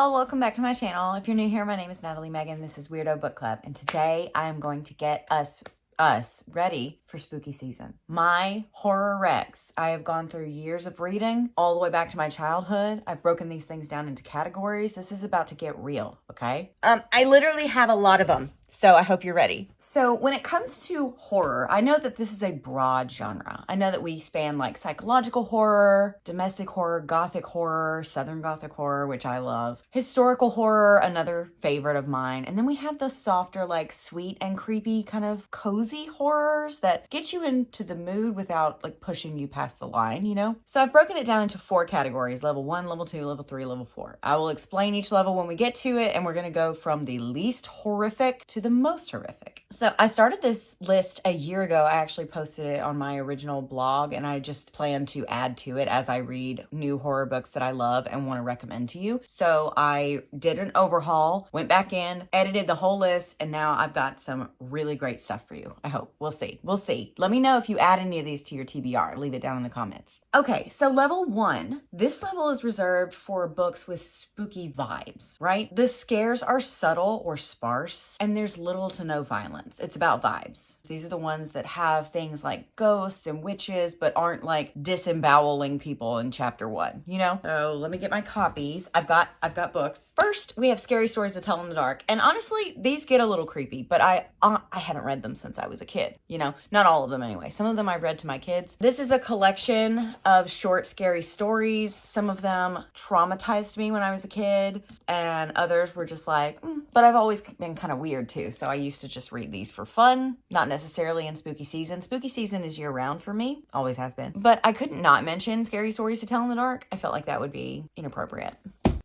y'all, welcome back to my channel. If you're new here, my name is Natalie Megan. This is Weirdo Book Club, and today I am going to get us ready for spooky season. My horror wrecks. I have gone through years of reading all the way back to my childhood. I've broken these things down into categories. This is about to get real, okay? I literally have a lot of them. So I hope you're ready. So when it comes to horror, I know that this is a broad genre. I know that we span like psychological horror, domestic horror, gothic horror, southern gothic horror, which I love, historical horror, another favorite of mine. And then we have the softer, like sweet and creepy kind of cozy horrors that get you into the mood without like pushing you past the line, you know? So I've broken it down into 4 categories: level 1, level 2, level 3, level 4. I will explain each level when we get to it, and we're gonna go from the least horrific to the most horrific. So I started this list a year ago. I actually posted it on my original blog, and I just plan to add to it as I read new horror books that I love and want to recommend to you. So I did an overhaul, went back in, edited the whole list, and now I've got some really great stuff for you. I hope. We'll see. We'll see. Let me know if you add any of these to your TBR. Leave it down in the comments. Okay, so level 1. This level is reserved for books with spooky vibes, right? The scares are subtle or sparse, and there's little to no violence. It's about vibes. These are the ones that have things like ghosts and witches, but aren't like disemboweling people in chapter 1, you know? So let me get my copies. I've got books. First, we have Scary Stories to Tell in the Dark. And honestly, these get a little creepy, but I haven't read them since I was a kid, you know? Not all of them anyway. Some of them I've read to my kids. This is a collection of short, scary stories. Some of them traumatized me when I was a kid, and others were just like, but I've always been kind of weird too. So I used to just read these for fun, not necessarily in spooky season. Spooky season is year round for me, always has been. But I couldn't not mention Scary Stories to Tell in the Dark. I felt like that would be inappropriate.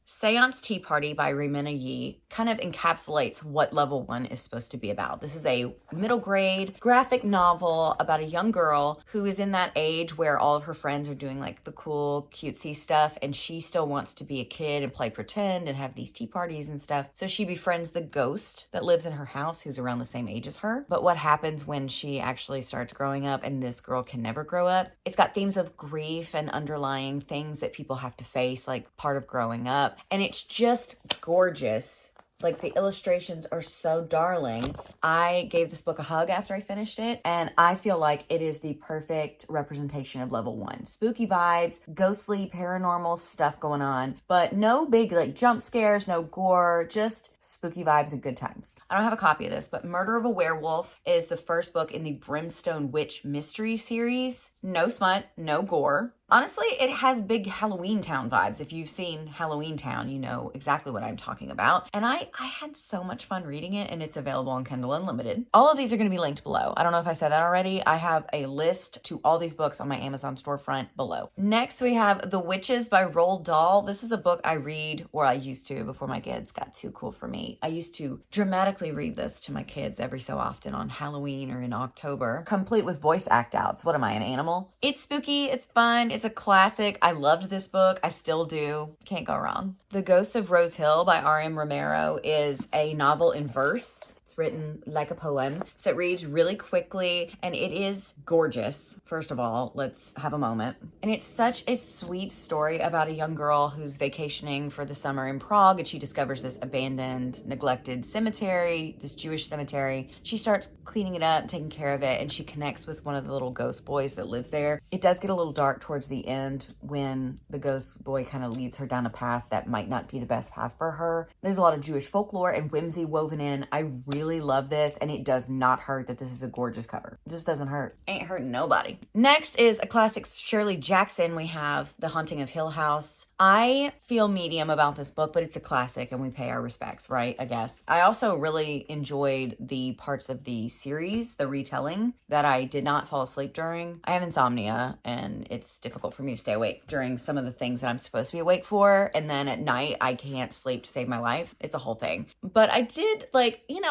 Seance Tea Party by Raymina Yi kind of encapsulates what level 1 is supposed to be about. This is a middle grade graphic novel about a young girl who is in that age where all of her friends are doing like the cool cutesy stuff, and she still wants to be a kid and play pretend and have these tea parties and stuff. So she befriends the ghost that lives in her house who's around the same age as her. But what happens when she actually starts growing up and this girl can never grow up? It's got themes of grief and underlying things that people have to face, like part of growing up. And it's just gorgeous. Like, the illustrations are so darling. I gave this book a hug after I finished it, and I feel like it is the perfect representation of level 1. Spooky vibes, ghostly, paranormal stuff going on, but no big like jump scares, no gore, just spooky vibes and good times. I don't have a copy of this, but Murder of a Werewolf is the first book in the Brimstone Witch mystery series. No smut, no gore. Honestly, it has big Halloween Town vibes. If you've seen Halloween Town, you know exactly what I'm talking about. And I had so much fun reading it, and it's available on Kindle Unlimited. All of these are going to be linked below. I don't know if I said that already. I have a list to all these books on my Amazon storefront below. Next, we have The Witches by Roald Dahl. This is a book I read, or I used to before my kids got too cool for me. I used to dramatically read this to my kids every so often on Halloween or in October, complete with voice act outs. What am I, an animal? It's spooky, it's fun, it's a classic. I loved this book. I still do. Can't go wrong. The Ghost of Rose Hill by R.M. Romero is a novel in verse. It's written like a poem, so it reads really quickly, and it is gorgeous. First of all, let's have a moment. And it's such a sweet story about a young girl who's vacationing for the summer in Prague, and she discovers this abandoned, neglected cemetery, this Jewish cemetery. She starts cleaning it up, taking care of it, and she connects with one of the little ghost boys that lives there. It does get a little dark towards the end when the ghost boy kind of leads her down a path that might not be the best path for her. There's a lot of Jewish folklore and whimsy woven in. I really love this, and it does not hurt that this is a gorgeous cover. It just doesn't hurt. Ain't hurting nobody. Next is a classic Shirley Jackson. We have The Haunting of Hill House. I feel medium about this book, but it's a classic and we pay our respects, right? I guess. I also really enjoyed the parts of the series, the retelling, that I did not fall asleep during. I have insomnia, and it's difficult for me to stay awake during some of the things that I'm supposed to be awake for. And then at night, I can't sleep to save my life. It's a whole thing. But I did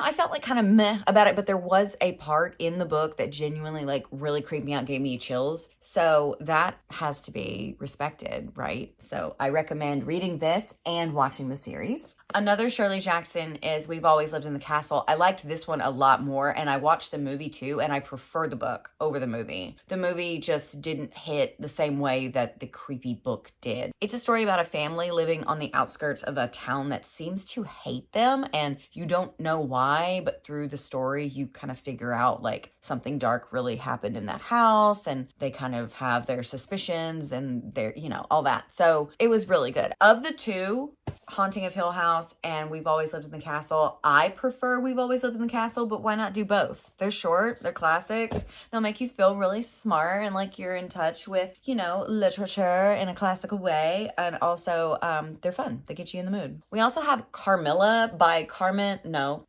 I felt like kind of meh about it, but there was a part in the book that genuinely really creeped me out, gave me chills. So that has to be respected, right? So I recommend reading this and watching the series. Another Shirley Jackson is We've Always Lived in the Castle. I liked this one a lot more, and I watched the movie too, and I prefer the book over the movie. The movie just didn't hit the same way that the creepy book did. It's a story about a family living on the outskirts of a town that seems to hate them, and you don't know why, but through the story, you kind of figure out like something dark really happened in that house, and they kind of have their suspicions and their, all that. So it was really good. Of the two, Haunting of Hill House and We've Always Lived in the Castle, I prefer We've Always Lived in the Castle, but why not do both? They're short, they're classics, they'll make you feel really smart and like you're in touch with, literature in a classical way, and also they're fun. They get you in the mood. We also have Carmilla by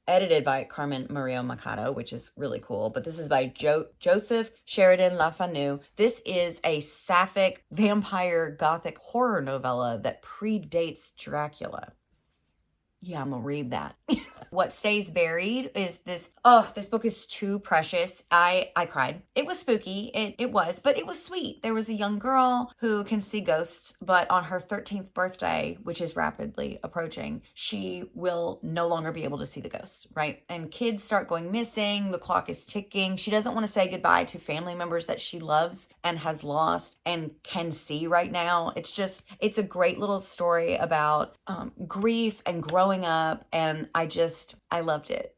edited by Carmen Maria Machado, which is really cool, but this is by Joseph Sheridan LaFanu. This is a sapphic vampire gothic horror novella that predates Dracula. Yeah, I'm gonna read that. What Stays Buried is this. Oh, this book is too precious. I cried. It was spooky. It was, but it was sweet. There was a young girl who can see ghosts, but on her 13th birthday, which is rapidly approaching, she will no longer be able to see the ghosts, right? And kids start going missing. The clock is ticking. She doesn't want to say goodbye to family members that she loves and has lost and can see right now. It's a great little story about grief and growing up, and I loved it.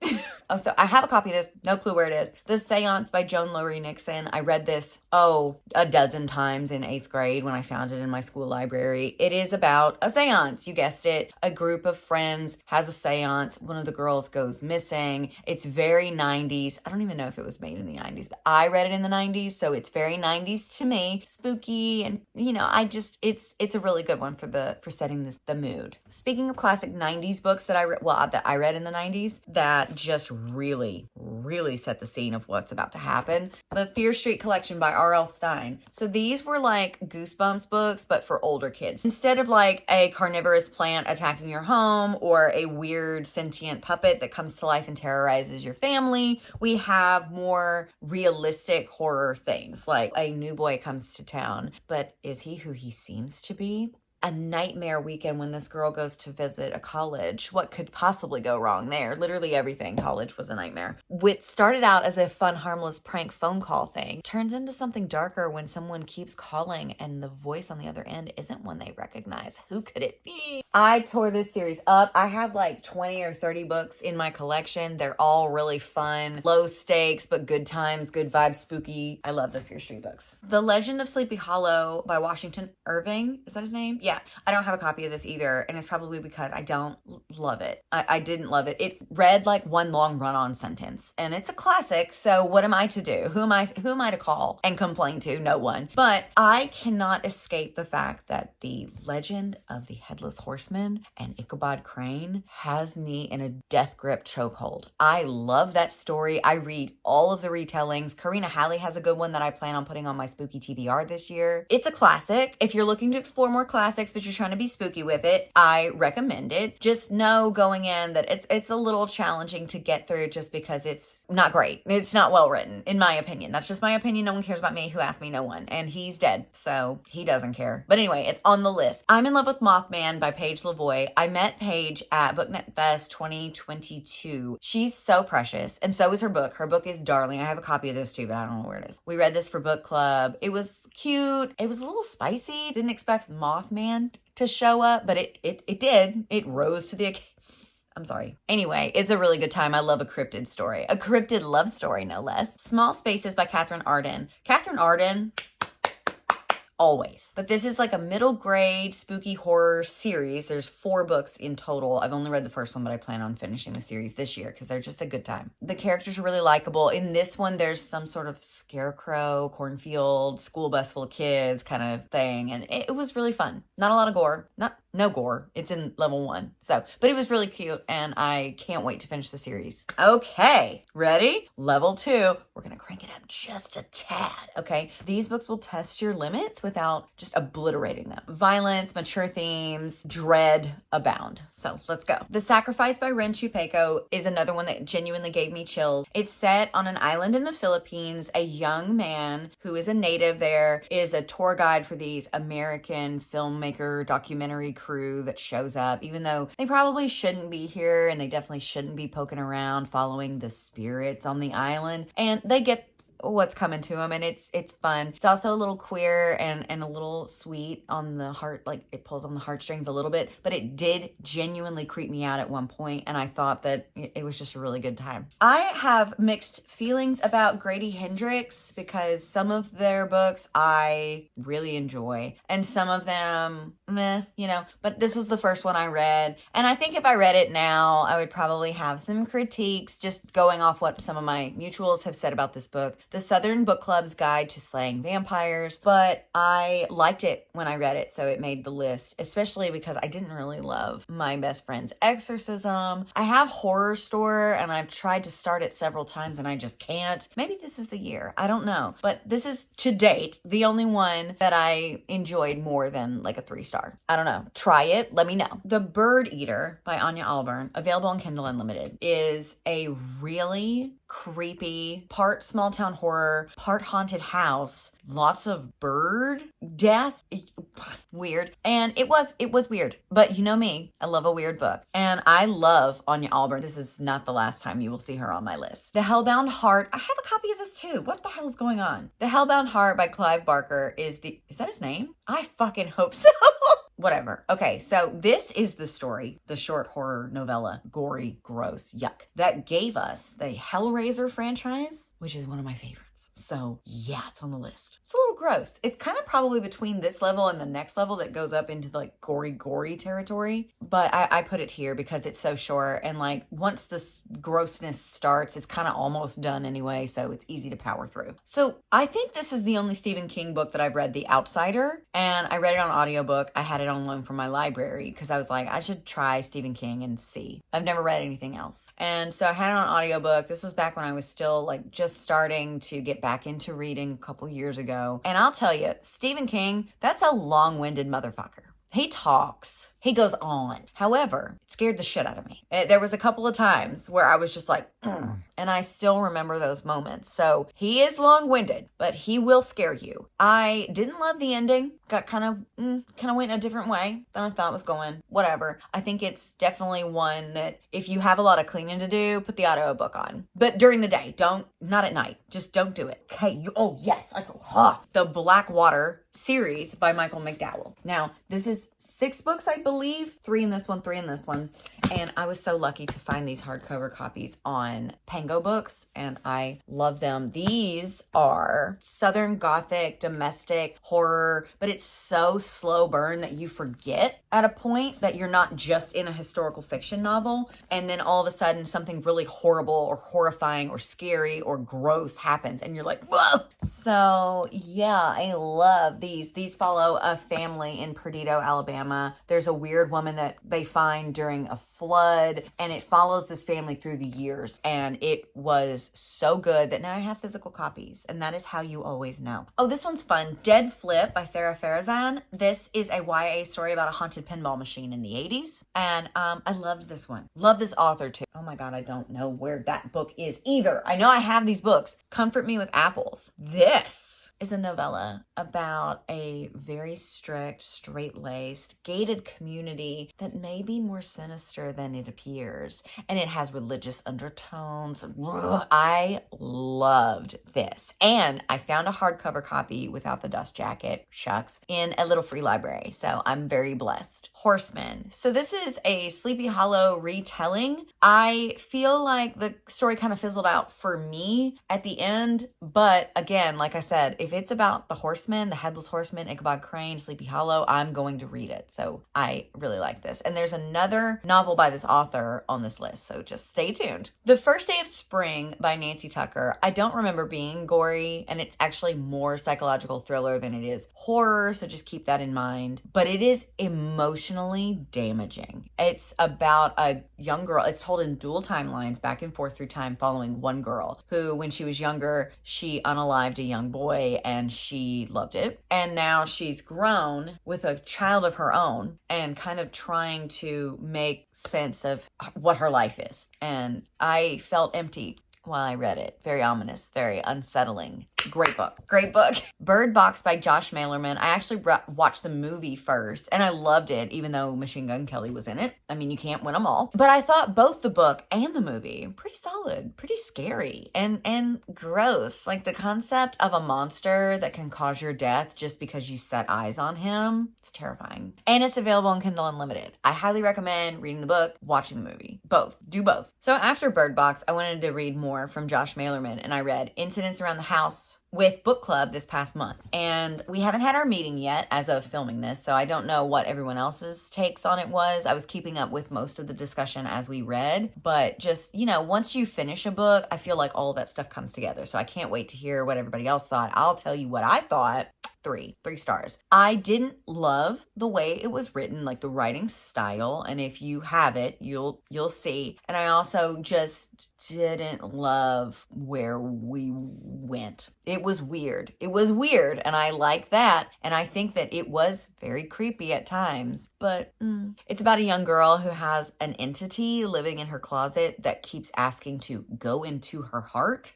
Oh, so I have a copy of this, no clue where it is. The Seance by Joan Laurie Nixon. I read this, a dozen times in 8th grade when I found it in my school library. It is about a seance, you guessed it. A group of friends has a seance. One of the girls goes missing. It's very 90s. I don't even know if it was made in the 90s, but I read it in the 90s, so it's very 90s to me. Spooky, and it's a really good one for setting the mood. Speaking of classic 90s books that I read in the 90s that just really, really set the scene of what's about to happen. The Fear Street collection by R.L. Stine. So these were like Goosebumps books, but for older kids. Instead of like a carnivorous plant attacking your home or a weird sentient puppet that comes to life and terrorizes your family, we have more realistic horror things. Like a new boy comes to town, but is he who he seems to be? A nightmare weekend when this girl goes to visit a college. What could possibly go wrong there? Literally everything. College was a nightmare. Which started out as a fun, harmless prank phone call thing. Turns into something darker when someone keeps calling and the voice on the other end isn't one they recognize. Who could it be? I tore this series up. I have like 20 or 30 books in my collection. They're all really fun. Low stakes, but good times, good vibes, spooky. I love the Fear Street books. The Legend of Sleepy Hollow by Washington Irving. Is that his name? Yeah. I don't have a copy of this either, and it's probably because I don't love it. I didn't love it. It read like one long run-on sentence, and it's a classic, so what am I to do? Who am I to call and complain to? No one. But I cannot escape the fact that the Legend of the Headless Horseman and Ichabod Crane has me in a death grip chokehold. I love that story. I read all of the retellings. Karina Halley has a good one that I plan on putting on my spooky TBR this year. It's a classic. If you're looking to explore more classics, but you're trying to be spooky with it, I recommend it. Just know going in that it's a little challenging to get through just because it's not great. It's not well written, in my opinion. That's just my opinion. No one cares about me. Who asked me? No one. And he's dead, so he doesn't care. But anyway, it's on the list. I'm in Love with Mothman by Paige Lavoie. I met Paige at BookNet Fest 2022. She's so precious, and so is her book. Her book is darling. I have a copy of this too, but I don't know where it is. We read this for book club. It was cute. It was a little spicy. Didn't expect Mothman to show up, but it did. It rose to the occasion. I'm sorry. Anyway, it's a really good time. I love a cryptid story. A cryptid love story, no less. Small Spaces by Catherine Arden. Catherine Arden, always. But this is like a middle grade spooky horror series. There's 4 books in total. I've only read the first one, but I plan on finishing the series this year because they're just a good time. The characters are really likable. In this one, there's some sort of scarecrow, cornfield, school bus full of kids kind of thing. And it was really fun. Not a lot of gore. No gore. It's in level 1. But it was really cute, and I can't wait to finish the series. Okay, ready? Level 2. We're going to crank it up just a tad, okay? These books will test your limits without just obliterating them. Violence, mature themes, dread abound. So let's go. The Sacrifice by Ren Chupeco is another one that genuinely gave me chills. It's set on an island in the Philippines. A young man who is a native there is a tour guide for these American filmmaker documentary crew that shows up, even though they probably shouldn't be here and they definitely shouldn't be poking around following the spirits on the island. And they get what's coming to them, and it's fun. It's also a little queer and a little sweet on the heart, like it pulls on the heartstrings a little bit, but it did genuinely creep me out at one point, and I thought that it was just a really good time. I have mixed feelings about Grady Hendrix because some of their books I really enjoy and some of them meh, but this was the first one I read, and I think if I read it now I would probably have some critiques just going off what some of my mutuals have said about this book. The Southern Book Club's Guide to Slaying Vampires, but I liked it when I read it, so it made the list, especially because I didn't really love My Best Friend's Exorcism. I have Horror Store, and I've tried to start it several times, and I just can't. Maybe this is the year. I don't know. But this is, to date, the only one that I enjoyed more than like a 3-star. I don't know. Try it. Let me know. The Bird Eater by Anya Alburn, available on Kindle Unlimited, is a really creepy, part small town horror, part haunted house, lots of bird death, weird. And it was weird, but you know me, I love a weird book, and I love Anya Alburn. This is not the last time you will see her on my list. The Hellbound Heart, I have a copy of this too. What the hell is going on? The Hellbound Heart by Clive Barker is that his name? I fucking hope so. Whatever. Okay, so this is the story, the short horror novella, gory, gross, yuck, that gave us the Hellraiser franchise, which is one of my favorites. So yeah, it's on the list. It's a little gross. It's kind of probably between this level and the next level that goes up into like gory territory. But I put it here because it's so short, and like once this grossness starts, it's kind of almost done anyway, so it's easy to power through. So I think this is the only Stephen King book that I've read, The Outsider, and I read it on audiobook. I had it on loan from my library because I was like, I should try Stephen King and see. I've never read anything else. And so I had it on audiobook. This was back when I was still like just starting to get back into reading a couple years ago. And I'll tell you, Stephen King, that's a long-winded motherfucker. He talks. He goes on. However, it scared the shit out of me. There was a couple of times where I was just like, and I still remember those moments. So he is long-winded, but he will scare you. I didn't love the ending. Got kind of went a different way than I thought it was going. Whatever. I think it's definitely one that if you have a lot of cleaning to do, put the audiobook on. But during the day, not at night. Just don't do it. Okay. Oh yes. The Blackwater series by Michael McDowell. Now, this is 6 books, I believe. 3 in this one, 3 in this one. And I was so lucky to find these hardcover copies on Pango Books, and I love them. These are Southern Gothic, domestic horror, but it's so slow burn that you forget at a point that you're not just in a historical fiction novel, and then all of a sudden something really horrible or horrifying or scary or gross happens, and you're like, whoa! So yeah, I love these. These follow a family in Perdido, Alabama. There's a weird woman that they find during a flood, and it follows this family through the years, and it was so good that now I have physical copies, and that is how you always know. Oh, this one's fun. Dead Flip by Sarah Farazan. This is a YA story about a haunted pinball machine in the 80s, and I loved this one. Love this author too. Oh my god, I don't know where that book is either. I know I have these books. Comfort Me with Apples. This is a novella about a very strict, straight-laced, gated community that may be more sinister than it appears. And it has religious undertones. I loved this. And I found a hardcover copy without the dust jacket, shucks, in a little free library. So I'm very blessed. Horseman. So this is a Sleepy Hollow retelling. I feel like the story kind of fizzled out for me at the end. But again, like I said, if it's about the horseman, the headless horseman, Ichabod Crane, Sleepy Hollow, I'm going to read it. So I really like this. And there's another novel by this author on this list, so just stay tuned. The First Day of Spring by Nancy Tucker. I don't remember being gory, and it's actually more psychological thriller than it is horror, so just keep that in mind. But it is emotionally damaging. It's about a young girl. It's told in dual timelines, back and forth through time, following one girl who, when she was younger, she unalived a young boy Bay and she loved it. And now she's grown with a child of her own and kind of trying to make sense of what her life is. And I felt empty while I read it. Very ominous, very unsettling. Great book. Great book. Bird Box by Josh Malerman. I actually watched the movie first and I loved it, even though Machine Gun Kelly was in it. I mean, you can't win them all. But I thought both the book and the movie pretty solid, pretty scary and gross. Like the concept of a monster that can cause your death just because you set eyes on him. It's terrifying. And it's available on Kindle Unlimited. I highly recommend reading the book, watching the movie. Both. Do both. So after Bird Box, I wanted to read more from Josh Malerman and I read Incidents Around the House with book club this past month. And we haven't had our meeting yet as of filming this, so I don't know what everyone else's takes on it was. I was keeping up with most of the discussion as we read, but just, you know, once you finish a book, I feel like all that stuff comes together. So I can't wait to hear what everybody else thought. I'll tell you what I thought. Three stars. I didn't love the way it was written, like the writing style. And if you have it, you'll see. And I also just didn't love where we went. It was weird. It was weird. And I like that. And I think that it was very creepy at times, but it's about a young girl who has an entity living in her closet that keeps asking to go into her heart.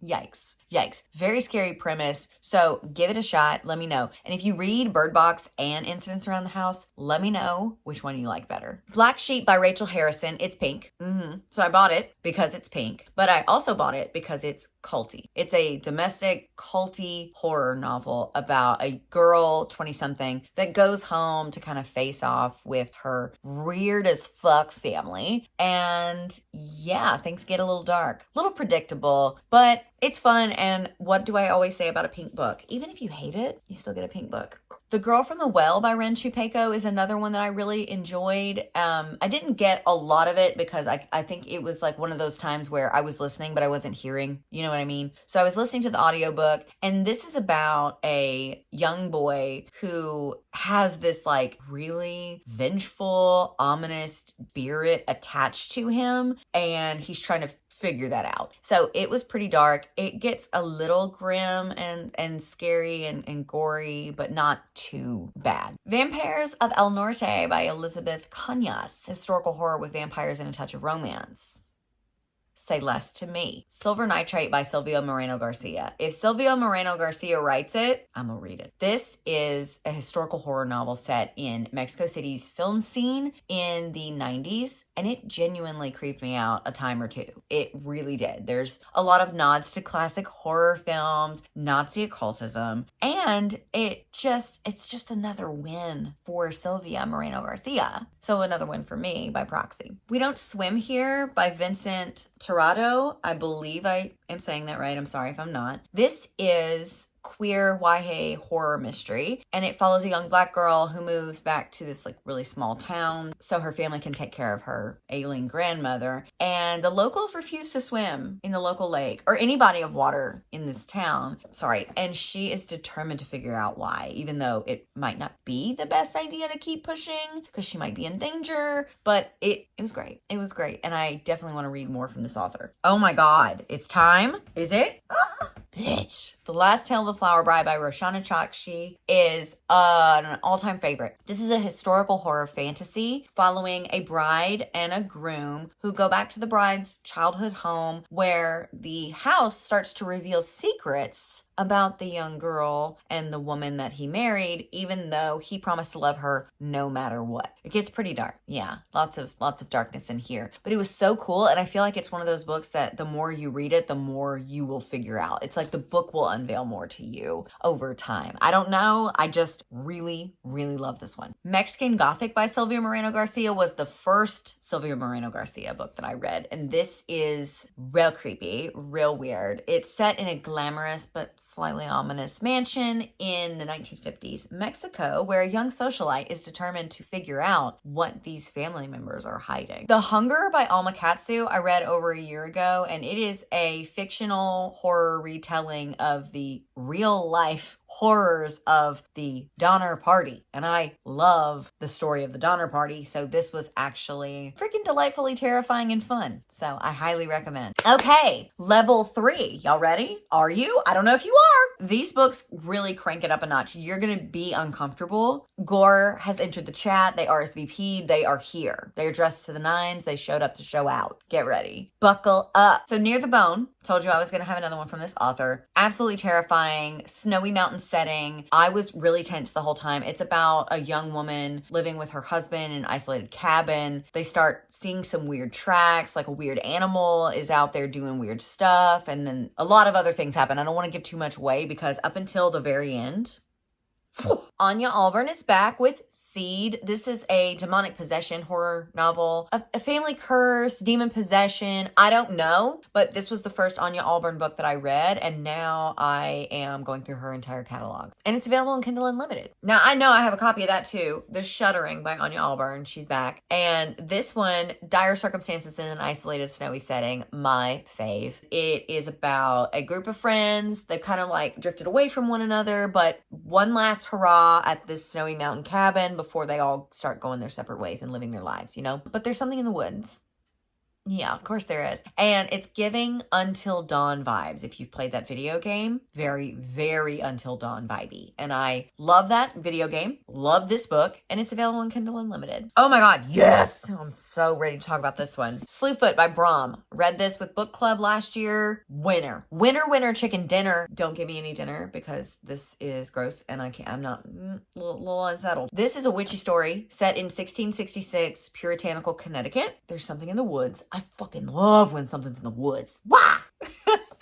Yikes. Yikes. Very scary premise. So give it a shot. Let me know. And if you read Bird Box and Incidents Around the House, let me know which one you like better. Black Sheep by Rachel Harrison. It's pink. So I bought it because it's pink, but I also bought it because it's culty. It's a domestic culty horror novel about a girl, 20-something, that goes home to kind of face off with her weird as fuck family. And yeah, things get a little dark, a little predictable, but it's fun. And what do I always say about a pink book? Even if you hate it, you still get a pink book. The Girl from the Well by Ren Chupeco is another one that I really enjoyed. I didn't get a lot of it because I think it was like one of those times where I was listening, but I wasn't hearing, you know what I mean? So I was listening to the audiobook, and this is about a young boy who has this like really vengeful, ominous spirit attached to him, and he's trying to figure that out. So it was pretty dark. It gets a little grim and scary and gory, but not too bad. Vampires of El Norte by Elizabeth Cañas. Historical horror with vampires and a touch of romance. Say less to me. Silver Nitrate by Silvio Moreno Garcia. If Silvio Moreno Garcia writes it, I'm gonna read it. This is a historical horror novel set in Mexico City's film scene in the 90s, and it genuinely creeped me out a time or two. It really did. There's a lot of nods to classic horror films, Nazi occultism, and it's just another win for Silvia Moreno Garcia. So another win for me by proxy. We Don't Swim Here by Vincent Tirado. I believe I am saying that right. I'm sorry if I'm not. This is queer YA horror mystery, and it follows a young black girl who moves back to this like really small town so her family can take care of her ailing grandmother, and the locals refuse to swim in the local lake or any body of water in this town. And she is determined to figure out why, even though it might not be the best idea to keep pushing because she might be in danger. But it was great. It was great, and I definitely want to read more from this author. Oh my god, it's time. Is it? Bitch. The Last Tale of the Flower Bride by Roshana Chokshi is an all-time favorite. This is a historical horror fantasy following a bride and a groom who go back to the bride's childhood home, where the house starts to reveal secrets about the young girl and the woman that he married, even though he promised to love her no matter what. It gets pretty dark. Yeah, lots of darkness in here. But it was so cool, and I feel like it's one of those books that the more you read it, the more you will figure out. It's like the book will unveil more to you over time. I don't know. I just really, really love this one. Mexican Gothic by Silvia Moreno Garcia was the first Silvia Moreno Garcia book that I read, and this is real creepy, real weird. It's set in a glamorous but slightly ominous mansion in the 1950s Mexico, where a young socialite is determined to figure out what these family members are hiding. The Hunger by Alma Katsu I read over a year ago, and it is a fictional horror retelling of the real life horrors of the Donner Party. And I love the story of the Donner Party. So this was actually freaking delightfully terrifying and fun. So I highly recommend. Okay, level 3. Y'all ready? Are you? I don't know if you are. These books really crank it up a notch. You're going to be uncomfortable. Gore has entered the chat. They RSVP'd. They are here. They're dressed to the nines. They showed up to show out. Get ready. Buckle up. So Near the Bone. Told you I was going to have another one from this author. Absolutely terrifying. Snowy mountain setting. I was really tense the whole time. It's about a young woman living with her husband in an isolated cabin. They start seeing some weird tracks, like a weird animal is out there doing weird stuff. And then a lot of other things happen. I don't want to give too much away because up until the very end, Anya Alburn is back with Seed. This is a demonic possession horror novel. A family curse, demon possession. I don't know, but this was the first Anya Alburn book that I read, and now I am going through her entire catalog. And it's available on Kindle Unlimited. Now, I know I have a copy of that too. The Shuddering by Anya Alburn. She's back. And this one, Dire Circumstances in an Isolated Snowy Setting, my fave. It is about a group of friends. They've kind of like drifted away from one another, but one last hurrah at this snowy mountain cabin before they all start going their separate ways and living their lives, you know? But there's something in the woods. Yeah, of course there is. And it's giving Until Dawn vibes. If you've played that video game, very, very Until Dawn vibey. And I love that video game, love this book, and it's available on Kindle Unlimited. Oh my God, yes! I'm so ready to talk about this one. Slewfoot by Brahm. Read this with book club last year. Winner. Winner, chicken dinner. Don't give me any dinner because this is gross and I'm not a little unsettled. This is a witchy story set in 1666 puritanical Connecticut. There's something in the woods. I fucking love when something's in the woods. Wah!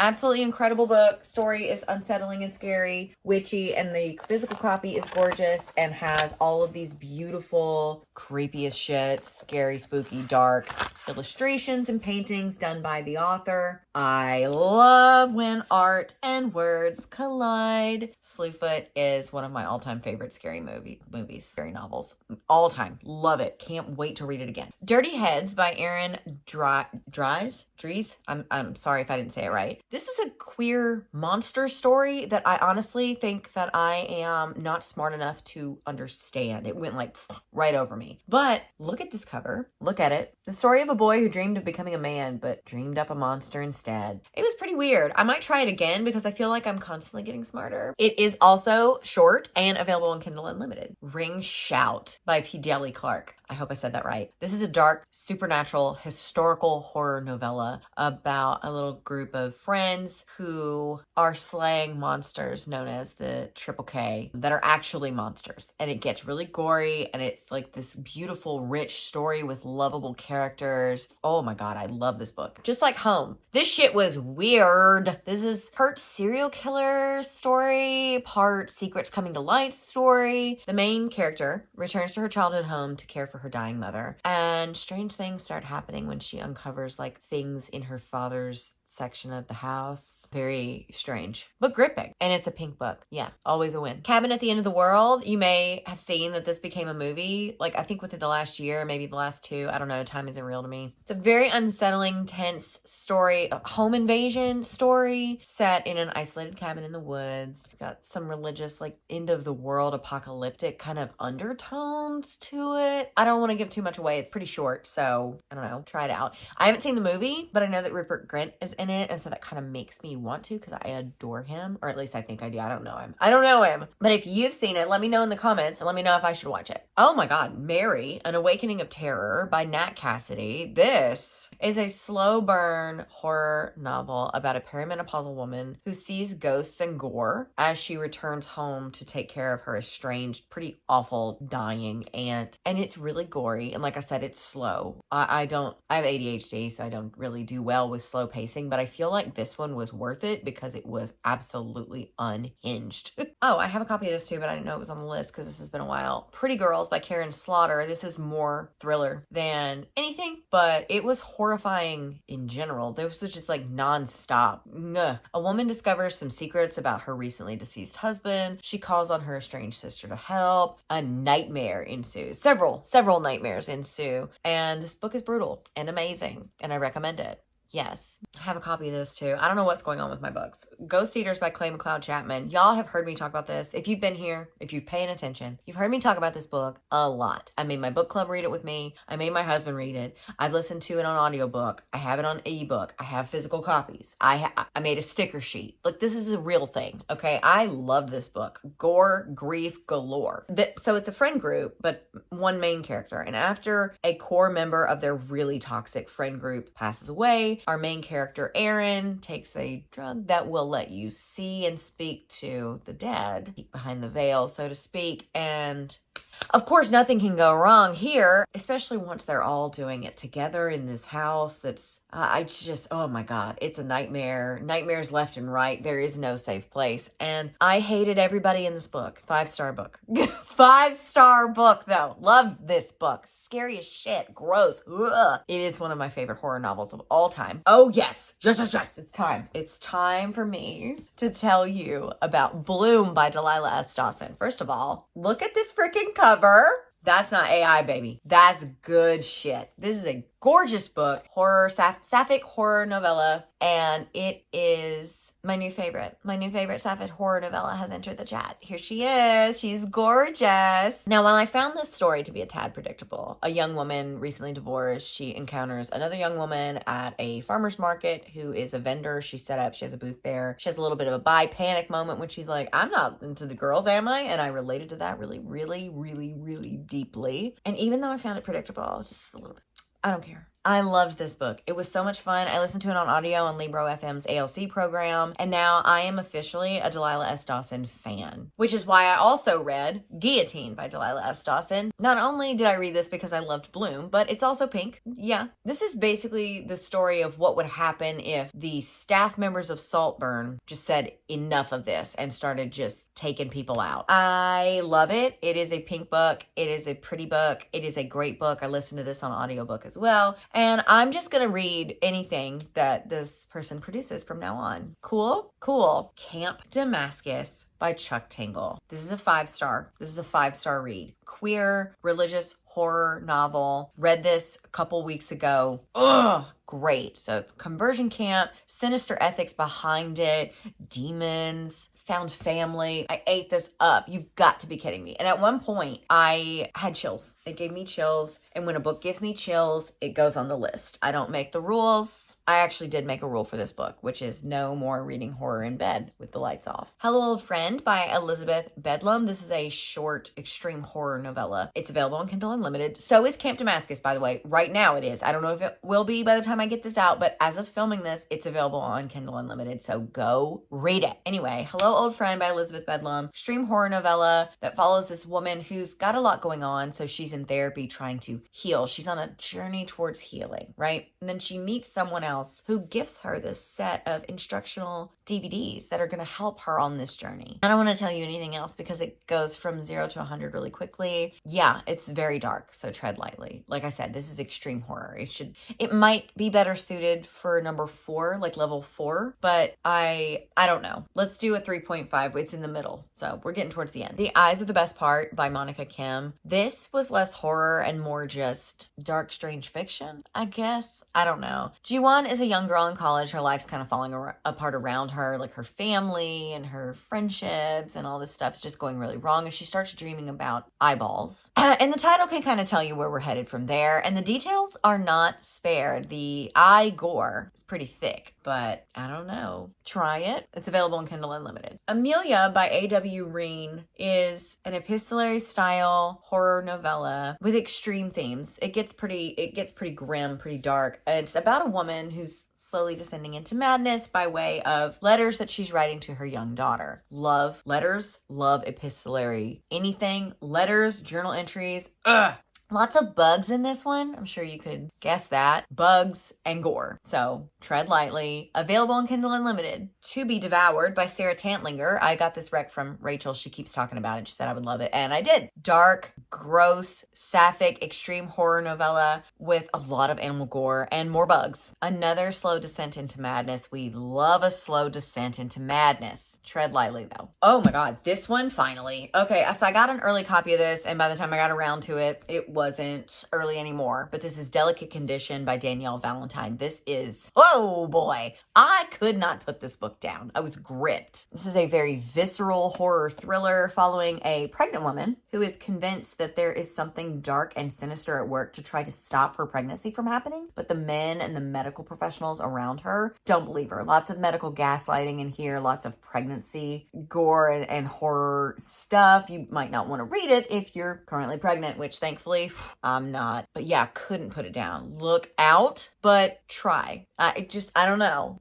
Absolutely incredible book. Story is unsettling and scary, witchy, and the physical copy is gorgeous and has all of these beautiful, creepy as shit, scary, spooky, dark illustrations and paintings done by the author. I love when art and words collide. Slewfoot is one of my all-time favorite scary movies, scary novels. All time. Love it. Can't wait to read it again. Dirty Heads by Aaron Dries. I'm sorry if I didn't say it right. This is a queer monster story that I honestly think that I am not smart enough to understand. It went like right over me. But look at this cover. Look at it. The story of a boy who dreamed of becoming a man, but dreamed up a monster instead. It was pretty weird. I might try it again because I feel like I'm constantly getting smarter. It is also short and available on Kindle Unlimited. Ring Shout by P. Deli Clark. I hope I said that right. This is a dark, supernatural, historical horror novella about a little group of friends who are slaying monsters known as the Triple K that are actually monsters. And it gets really gory and it's like this beautiful, rich story with lovable characters. Oh my God, I love this book. Just like Home. This shit was weird. This is part serial killer story, part secrets coming to light story. The main character returns to her childhood home to care for her dying mother, and strange things start happening when she uncovers like things in her father's section of the house. Very strange, but gripping. And it's a pink book. Yeah, always a win. Cabin at the End of the World. You may have seen that this became a movie, like I think within the last year, maybe the last 2. I don't know. Time isn't real to me. It's a very unsettling, tense story, a home invasion story set in an isolated cabin in the woods. Got some religious, like end of the world, apocalyptic kind of undertones to it. I don't want to give too much away. It's pretty short, so I don't know. Try it out. I haven't seen the movie, but I know that Rupert Grint is in it, and so that kind of makes me want to because I adore him, or at least I think I do. I don't know him. But if you've seen it, let me know in the comments and let me know if I should watch it. Oh my God, Mary, An Awakening of Terror by Nat Cassidy. This is a slow burn horror novel about a perimenopausal woman who sees ghosts and gore as she returns home to take care of her estranged, pretty awful, dying aunt. And it's really gory, and like I said, it's slow. I have ADHD, so I don't really do well with slow pacing, but I feel like this one was worth it because it was absolutely unhinged. Oh, I have a copy of this too, but I didn't know it was on the list because this has been a while. Pretty Girls by Karen Slaughter. This is more thriller than anything, but it was horrifying in general. This was just like nonstop. A woman discovers some secrets about her recently deceased husband. She calls on her estranged sister to help. A nightmare ensues. Several nightmares ensue. And this book is brutal and amazing, and I recommend it. Yes. I have a copy of this too. I don't know what's going on with my books. Ghost Eaters by Clay McLeod Chapman. Y'all have heard me talk about this. If you've been here, if you're paying attention, you've heard me talk about this book a lot. I made my book club read it with me. I made my husband read it. I've listened to it on audiobook. I have it on ebook. I have physical copies. I made a sticker sheet. Like, this is a real thing, okay? I love this book. Gore, grief, galore. So it's a friend group, but one main character. And after a core member of their really toxic friend group passes away, our main character, Aaron, takes a drug that will let you see and speak to the dead, peek behind the veil, so to speak. And of course, nothing can go wrong here, especially once they're all doing it together in this house. That's, oh my God, it's a nightmare. Nightmares left and right. There is no safe place. And I hated everybody in this book. 5-star book. 5-star book, though. Love this book. Scary as shit. Gross. Ugh. It is one of my favorite horror novels of all time. Oh, yes. Yes. It's time. It's time for me to tell you about Bloom by Delilah S. Dawson. First of all, look at this freaking cover. That's not AI, baby. That's good shit. This is a gorgeous book, horror, sapphic horror novella, and it is my new favorite. My new favorite sapphic horror novella has entered the chat. Here she is. She's gorgeous. Now, while I found this story to be a tad predictable, a young woman recently divorced, she encounters another young woman at a farmer's market who is a vendor. She has a booth there. She has a little bit of a panic moment when she's like, I'm not into the girls, am I? And I related to that really, really, really, really deeply. And even though I found it predictable, just a little bit, I don't care. I loved this book. It was so much fun. I listened to it on audio on Libro FM's ALC program, and now I am officially a Delilah S. Dawson fan, which is why I also read Guillotine by Delilah S. Dawson. Not only did I read this because I loved Bloom, but it's also pink. Yeah. This is basically the story of what would happen if the staff members of Saltburn just said enough of this and started just taking people out. I love it. It is a pink book. It is a pretty book. It is a great book. I listened to this on audiobook as well. And I'm just going to read anything that this person produces from now on. Cool? Cool. Camp Damascus by Chuck Tingle. This is a 5-star. This is a 5-star read. Queer, religious horror novel. Read this a couple weeks ago. Ugh, great. So it's conversion camp, sinister ethics behind it, demons, found family. I ate this up. You've got to be kidding me. And at one point, I had chills. It gave me chills. And when a book gives me chills, it goes on the list. I don't make the rules. I actually did make a rule for this book, which is no more reading horror in bed with the lights off. Hello, Old Friend by Elizabeth Bedlam. This is a short, extreme horror novella. It's available on Kindle Unlimited. So is Camp Damascus, by the way. Right now it is. I don't know if it will be by the time I get this out, but as of filming this, it's available on Kindle Unlimited. So go read it. Anyway, Hello, Old Friend by Elizabeth Bedlam. Extreme horror novella that follows this woman who's got a lot going on. So she's in therapy trying to heal. She's on a journey towards healing, right? And then she meets someone else who gifts her this set of instructional DVDs that are going to help her on this journey. I don't want to tell you anything else because it goes from 0 to 100 really quickly. Yeah, it's very dark, so tread lightly. Like I said, this is extreme horror. It might be better suited for number 4, like level 4, but I don't know. Let's do a 3.5. It's in the middle, so we're getting towards the end. The Eyes Are the Best Part by Monica Kim. This was less horror and more just dark, strange fiction, I guess. I don't know. Ji-won is a young girl in college. Her life's kind of falling apart around her, like her family and her friendships and all this stuff's just going really wrong. And she starts dreaming about eyeballs. And the title can kind of tell you where we're headed from there. And the details are not spared. The eye gore is pretty thick, but I don't know. Try it. It's available on Kindle Unlimited. Amelia by A.W. Reen is an epistolary style horror novella with extreme themes. It gets pretty grim, pretty dark. It's about a woman who's slowly descending into madness by way of letters that she's writing to her young daughter. Love letters, love epistolary anything, letters, journal entries. Ugh. Lots of bugs in this one. I'm sure you could guess that. Bugs and gore. So tread lightly. Available on Kindle Unlimited. To Be Devoured by Sarah Tantlinger. I got this rec from Rachel. She keeps talking about it. She said I would love it. And I did. Dark, gross, sapphic, extreme horror novella with a lot of animal gore and more bugs. Another slow descent into madness. We love a slow descent into madness. Tread lightly though. Oh my God. This one finally. Okay. So I got an early copy of this, and by the time I got around to it, it was wasn't early anymore, but this is Delicate Condition by Danielle Valentine. This is, oh boy, I could not put this book down. I was gripped. This is a very visceral horror thriller following a pregnant woman who is convinced that there is something dark and sinister at work to try to stop her pregnancy from happening, but the men and the medical professionals around her don't believe her. Lots of medical gaslighting in here, lots of pregnancy gore and horror stuff. You might not want to read it if you're currently pregnant, which thankfully I'm not. But yeah, couldn't put it down. Look out, but try. I don't know.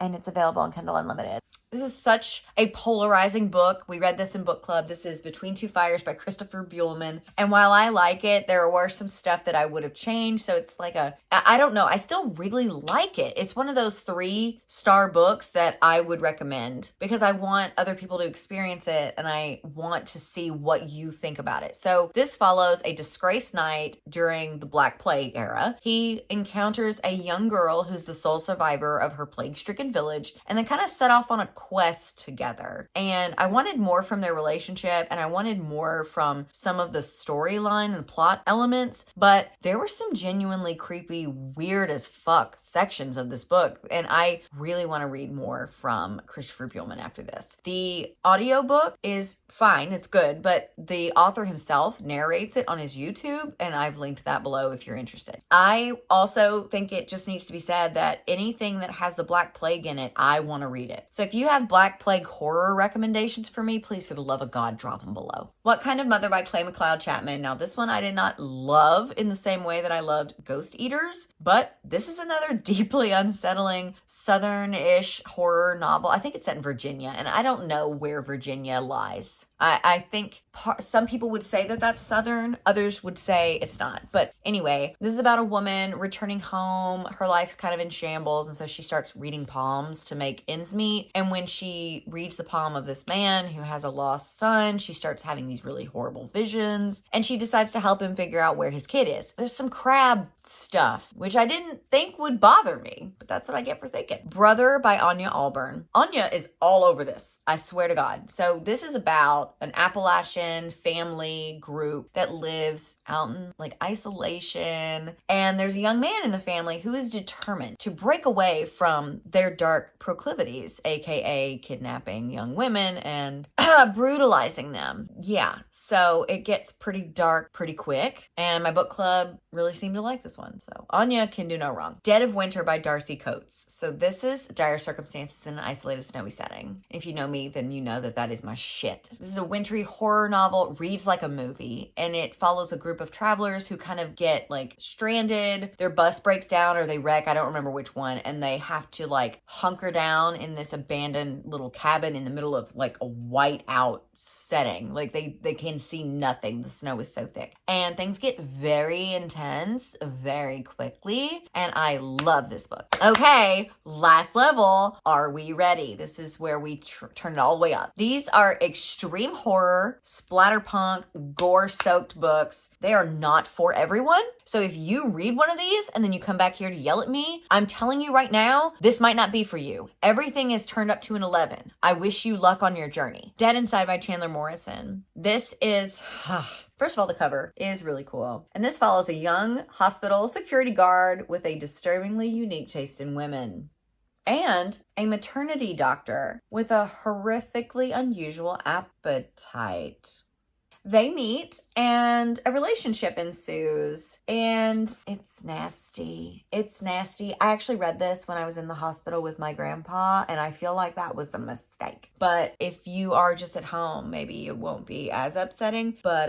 And it's available on Kindle Unlimited. This is such a polarizing book. We read this in book club. This is Between Two Fires by Christopher Buehlman. And while I like it, there were some stuff that I would have changed. So it's like I don't know. I still really like it. It's one of those 3-star books that I would recommend because I want other people to experience it and I want to see what you think about it. So this follows a disgraced knight during the Black Plague era. He encounters a young girl who's the sole survivor of her plague-stricken village and then kind of set off on a quest together. And I wanted more from their relationship and I wanted more from some of the storyline and plot elements, but there were some genuinely creepy, weird as fuck sections of this book. And I really want to read more from Christopher Buehlman after this. The audiobook is fine. It's good, but the author himself narrates it on his YouTube and I've linked that below if you're interested. I also think it just needs to be said that anything that has the Black Plague in it, I want to read it. So if you have Black Plague horror recommendations for me, please, for the love of God, drop them below. What Kind of Mother by Clay McLeod Chapman. Now, this one I did not love in the same way that I loved Ghost Eaters, but this is another deeply unsettling Southern-ish horror novel. I think it's set in Virginia, and I don't know where Virginia lies. I think some people would say that that's Southern. Others would say it's not. But anyway, this is about a woman returning home. Her life's kind of in shambles. And so she starts reading palms to make ends meet. And when she reads the palm of this man who has a lost son, she starts having these really horrible visions. And she decides to help him figure out where his kid is. There's some crab stuff, which I didn't think would bother me, but that's what I get for thinking. Brother by Anya Alburn. Anya is all over this, I swear to God. So this is about an Appalachian family group that lives out in like isolation, and there's a young man in the family who is determined to break away from their dark proclivities, aka kidnapping young women and brutalizing them. Yeah, so it gets pretty dark pretty quick, and my book club really seemed to like this one. So Anya can do no wrong. Dead of Winter by Darcy Coates. So this is dire circumstances in an isolated snowy setting. If you know me, then you know that that is my shit. This is a wintry horror novel, reads like a movie, and it follows a group of travelers who kind of get like stranded. Their bus breaks down or they wreck, I don't remember which one, and they have to like hunker down in this abandoned little cabin in the middle of like a white out setting. Like they can see nothing. The snow is so thick. And things get very intense very quickly, and I love this book. Okay, last level. Are we ready? This is where we turn it all the way up. These are extreme horror, splatterpunk, gore-soaked books. They are not for everyone. So if you read one of these and then you come back here to yell at me, I'm telling you right now, this might not be for you. Everything is turned up to an 11. I wish you luck on your journey. Dead Inside by Chandler Morrison. This is... First of all, the cover is really cool. And this follows a young hospital security guard with a disturbingly unique taste in women. And a maternity doctor with a horrifically unusual appetite. They meet and a relationship ensues, and it's nasty. It's nasty. I actually read this when I was in the hospital with my grandpa, and I feel like that was a mistake. But if you are just at home, maybe it won't be as upsetting. But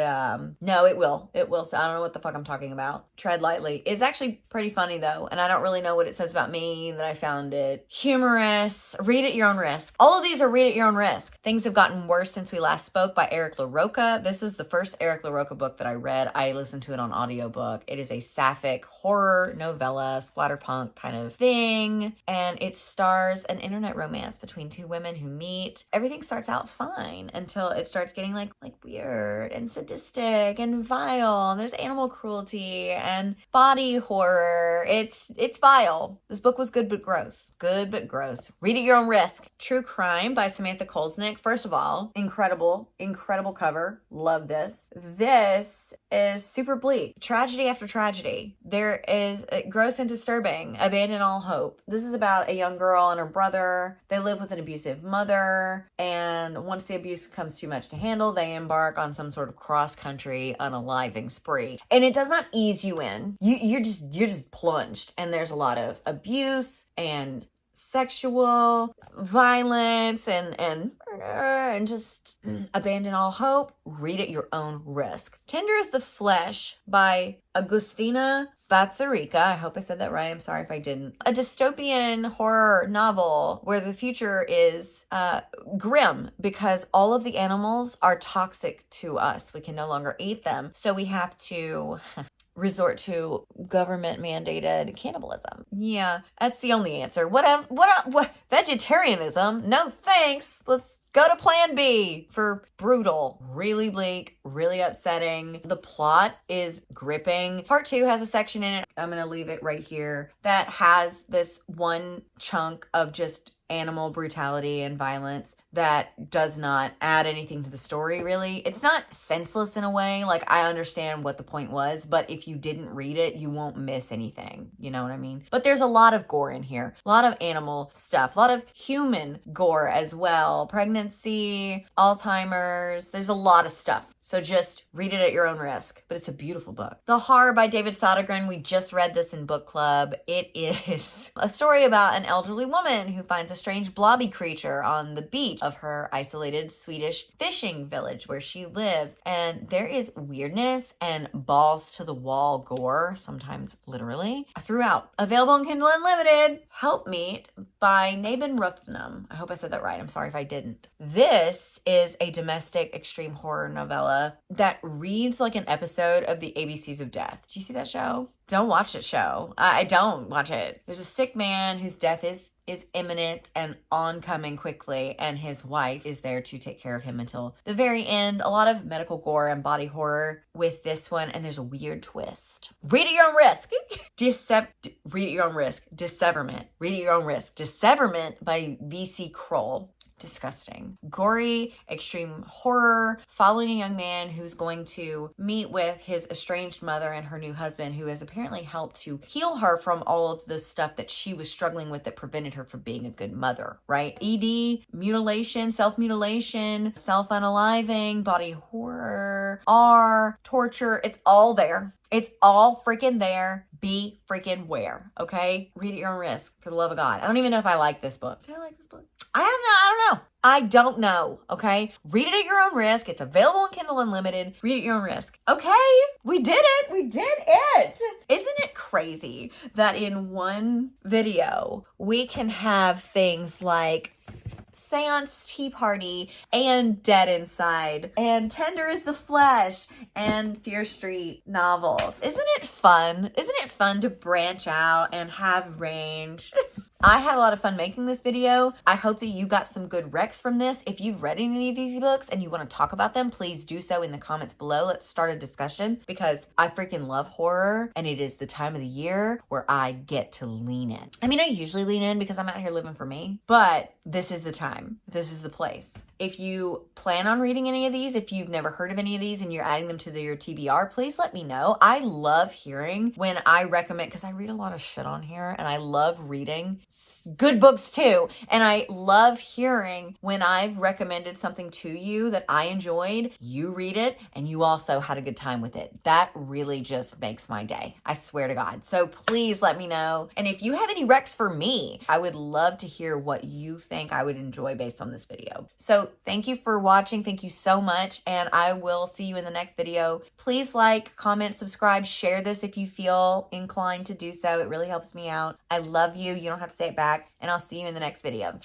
no, it will. It will. So I don't know what the fuck I'm talking about. Tread lightly. It's actually pretty funny though, and I don't really know what it says about me that I found it humorous. Read at your own risk. All of these are read at your own risk. Things Have Gotten Worse Since We Last Spoke by Eric LaRocca. This was the first Eric LaRocca book that I read. I listened to it on audiobook. It is a sapphic horror novella, splatterpunk kind of thing, and it stars an internet romance between two women who meet. Everything starts out fine until it starts getting like weird and sadistic and vile. And there's animal cruelty and body horror. It's vile. This book was good but gross. Good but gross. Read at your own risk. True Crime by Samantha Kolsnick. First of all, incredible cover. Love this. This is super bleak. Tragedy after tragedy. There is gross and disturbing. Abandon all hope. This is about a young girl and her brother. They live with an abusive mother, and once the abuse becomes too much to handle, they embark on some sort of cross-country unaliving spree. And it does not ease you in. You're just plunged, and there's a lot of abuse and sexual violence and murder and just abandon all hope. Read at your own risk. Tender is the Flesh by Agustina Batsarica. I hope I said that right. I'm sorry if I didn't. A dystopian horror novel where the future is grim because all of the animals are toxic to us. We can no longer eat them. So we have to resort to government mandated cannibalism. Yeah, that's the only answer. What vegetarianism? No thanks. Let's go to plan B for brutal, really bleak, really upsetting. The plot is gripping. Part 2 has a section in it. I'm going to leave it right here that has this one chunk of just animal brutality and violence that does not add anything to the story, really. It's not senseless in a way. Like, I understand what the point was, but if you didn't read it, you won't miss anything. You know what I mean? But there's a lot of gore in here. A lot of animal stuff. A lot of human gore as well. Pregnancy, Alzheimer's. There's a lot of stuff. So just read it at your own risk. But it's a beautiful book. The Horror by David Sodergren. We just read this in book club. It is a story about an elderly woman who finds a strange blobby creature on the beach of her isolated Swedish fishing village where she lives. And there is weirdness and balls to the wall gore, sometimes literally, throughout. Available in Kindle Unlimited. Helpmeet by Nabin Ruthnam. I hope I said that right. I'm sorry if I didn't. This is a domestic extreme horror novella that reads like an episode of the ABCs of Death. Did you see that show? Don't watch that show. I don't watch it. There's a sick man whose death is imminent and oncoming quickly, and his wife is there to take care of him until the very end. A lot of medical gore and body horror with this one, and there's a weird twist. Read at your own risk. Read at your own risk. Disseverment. Read at your own risk. Disseverment by V.C. Kroll. Disgusting. Gory, extreme horror, following a young man who's going to meet with his estranged mother and her new husband, who has apparently helped to heal her from all of the stuff that she was struggling with that prevented her from being a good mother, right? ED, mutilation, self-mutilation, self-unaliving, body horror, R, torture, it's all there. It's all freaking there. Be freaking where, okay? Read at your own risk, for the love of God. I don't even know if I like this book. Do I like this book? I don't know, okay? Read it at your own risk. It's available in Kindle Unlimited. Read at your own risk. Okay, we did it. We did it. Isn't it crazy that in one video, we can have things like Seance Tea Party and Dead Inside and Tender is the Flesh and Fear Street novels? Isn't it fun? Isn't it fun to branch out and have range? I had a lot of fun making this video. I hope that you got some good recs from this. If you've read any of these books and you want to talk about them, please do so in the comments below. Let's start a discussion because I freaking love horror and it is the time of the year where I get to lean in. I mean, I usually lean in because I'm out here living for me, but this is the time. This is the place. If you plan on reading any of these, if you've never heard of any of these and you're adding them to your TBR, please let me know. I love hearing when I recommend, because I read a lot of shit on here and I love reading good books too. And I love hearing when I've recommended something to you that I enjoyed, you read it and you also had a good time with it. That really just makes my day. I swear to God. So please let me know. And if you have any recs for me, I would love to hear what you think I would enjoy based on this video. So thank you for watching. Thank you so much. And I will see you in the next video. Please like, comment, subscribe, share this if you feel inclined to do so. It really helps me out. I love you. You don't have to say it back. And I'll see you in the next video.